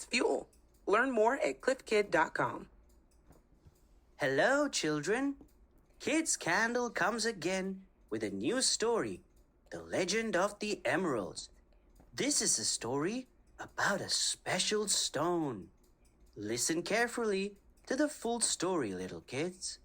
its fuel. Learn more at cliffkid.com. Hello, children. Kids Candle comes again with a new story, The Legend of the Emeralds. This is a story about a special stone. Listen carefully to the full story, little kids.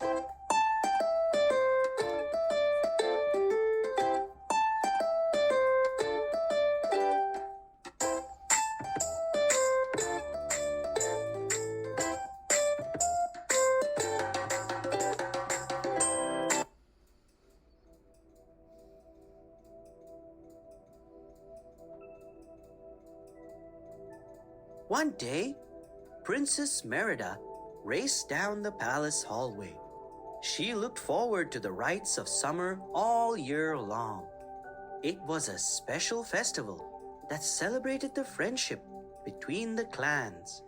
One day, Princess Merida raced down the palace hallway. She looked forward to the rites of summer all year long. It was a special festival that celebrated the friendship between the clans.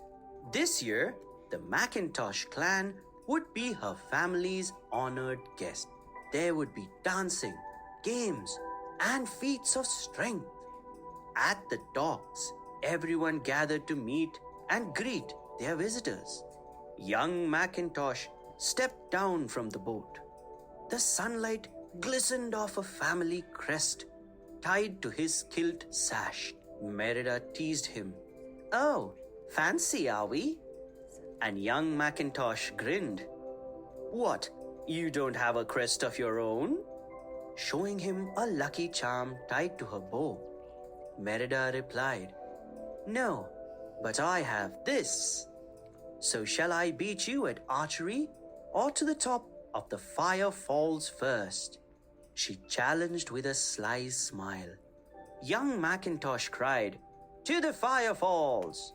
This year, the Macintosh clan would be her family's honored guest. There would be dancing, games, and feats of strength. At the docks, everyone gathered to meet and greet their visitors. Young Macintosh stepped down from the boat. The sunlight glistened off a family crest tied to his kilt sash. Merida teased him. "Oh, fancy, are we?" And young Macintosh grinned. "What, you don't have a crest of your own?" Showing him a lucky charm tied to her bow. Merida replied, "No, but I have this. So shall I beat you at archery or to the top of the fire falls first?" She challenged with a sly smile. Young Macintosh cried, "To the fire falls!"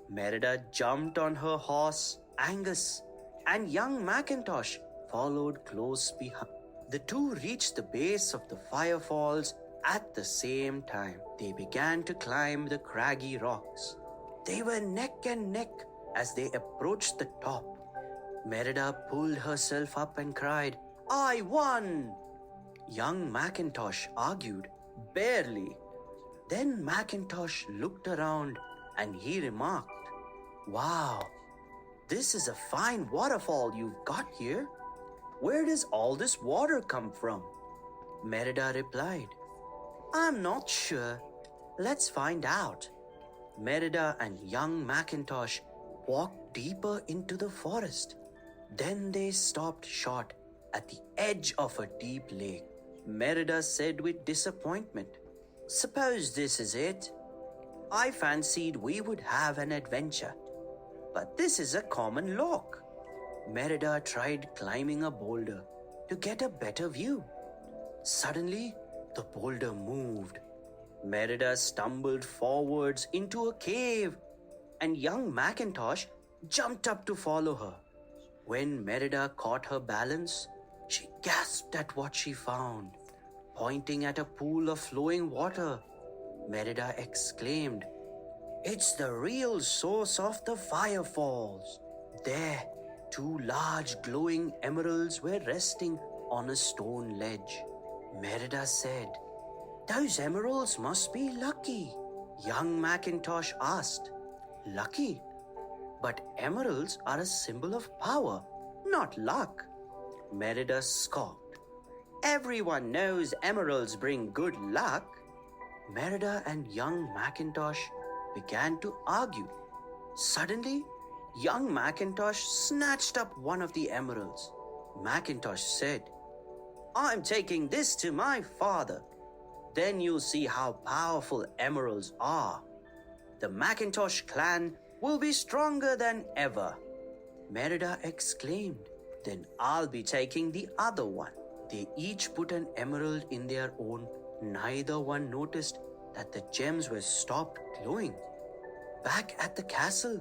Merida jumped on her horse, Angus, and young Macintosh followed close behind. The two reached the base of the fire falls at the same time. They began to climb the craggy rocks. They were neck and neck as they approached the top. Merida pulled herself up and cried, "I won!" Young Macintosh argued, "Barely." Then Macintosh looked around and he remarked, "Wow, this is a fine waterfall you've got here. Where does all this water come from?" Merida replied, "I'm not sure. Let's find out." Merida and young Macintosh walked deeper into the forest. Then they stopped short at the edge of a deep lake. Merida said with disappointment, "Suppose this is it? I fancied we would have an adventure, but this is a common lock." Merida tried climbing a boulder to get a better view. Suddenly, the boulder moved. Merida stumbled forwards into a cave, and young Macintosh jumped up to follow her. When Merida caught her balance, she gasped at what she found. Pointing at a pool of flowing water, Merida exclaimed, "It's the real source of the fire falls." There, two large glowing emeralds were resting on a stone ledge. Merida said, "Those emeralds must be lucky." Young Macintosh asked, "Lucky? But emeralds are a symbol of power, not luck." Merida scoffed. "Everyone knows emeralds bring good luck." Merida and young Macintosh began to argue. Suddenly, young Macintosh snatched up one of the emeralds. Macintosh said, "I'm taking this to my father. Then you'll see how powerful emeralds are. The Macintosh clan will be stronger than ever." Merida exclaimed, "Then I'll be taking the other one." They each put an emerald in their own. Neither one noticed that the gems were stopped glowing. Back at the castle,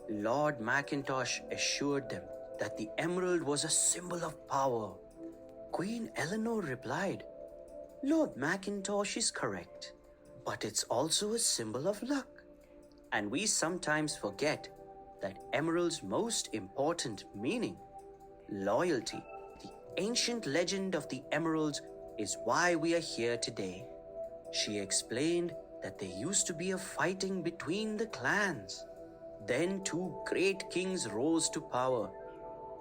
Lord Macintosh assured them that the emerald was a symbol of power. Queen Eleanor replied, "Lord Macintosh is correct, but it's also a symbol of luck." And we sometimes forget that emerald's most important meaning, loyalty. The ancient legend of the emeralds is why we are here today. She explained that there used to be a fighting between the clans. Then two great kings rose to power,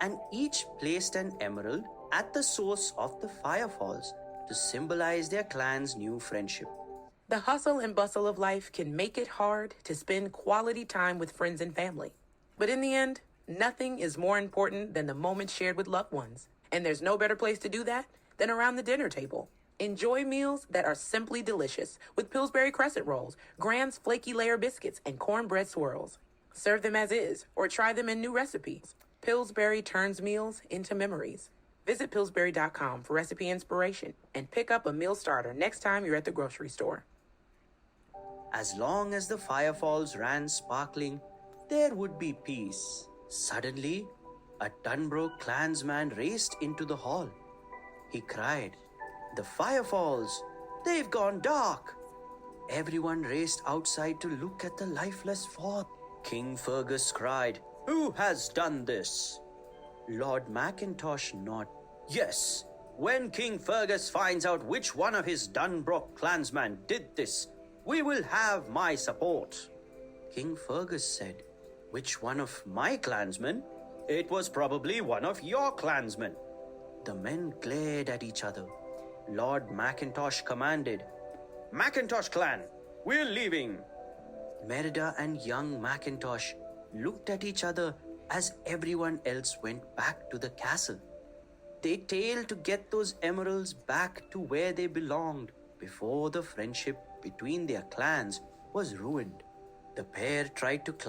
and each placed an emerald at the source of the firefalls to symbolize their clan's new friendship. The hustle and bustle of life can make it hard to spend quality time with friends and family. But in the end, nothing is more important than the moments shared with loved ones. And there's no better place to do that than around the dinner table. Enjoy meals that are simply delicious with Pillsbury crescent rolls, Grand's flaky layer biscuits, and cornbread swirls. Serve them as is or try them in new recipes. Pillsbury turns meals into memories. Visit Pillsbury.com for recipe inspiration and pick up a meal starter next time you're at the grocery store. As long as the firefalls ran sparkling, there would be peace. Suddenly, a Dunbrook clansman raced into the hall. He cried, "The firefalls! They've gone dark!" Everyone raced outside to look at the lifeless fort. King Fergus cried, "Who has done this?" Lord Mackintosh nodded. "Yes, when King Fergus finds out which one of his Dunbrook clansmen did this, we will have my support." King Fergus said, "Which one of my clansmen? It was probably one of your clansmen." The men glared at each other. Lord Mackintosh commanded, "Mackintosh clan, we're leaving." Merida and young Mackintosh looked at each other as everyone else went back to the castle. They tailed to get those emeralds back to where they belonged before the friendship between their clans was ruined. The pair tried to climb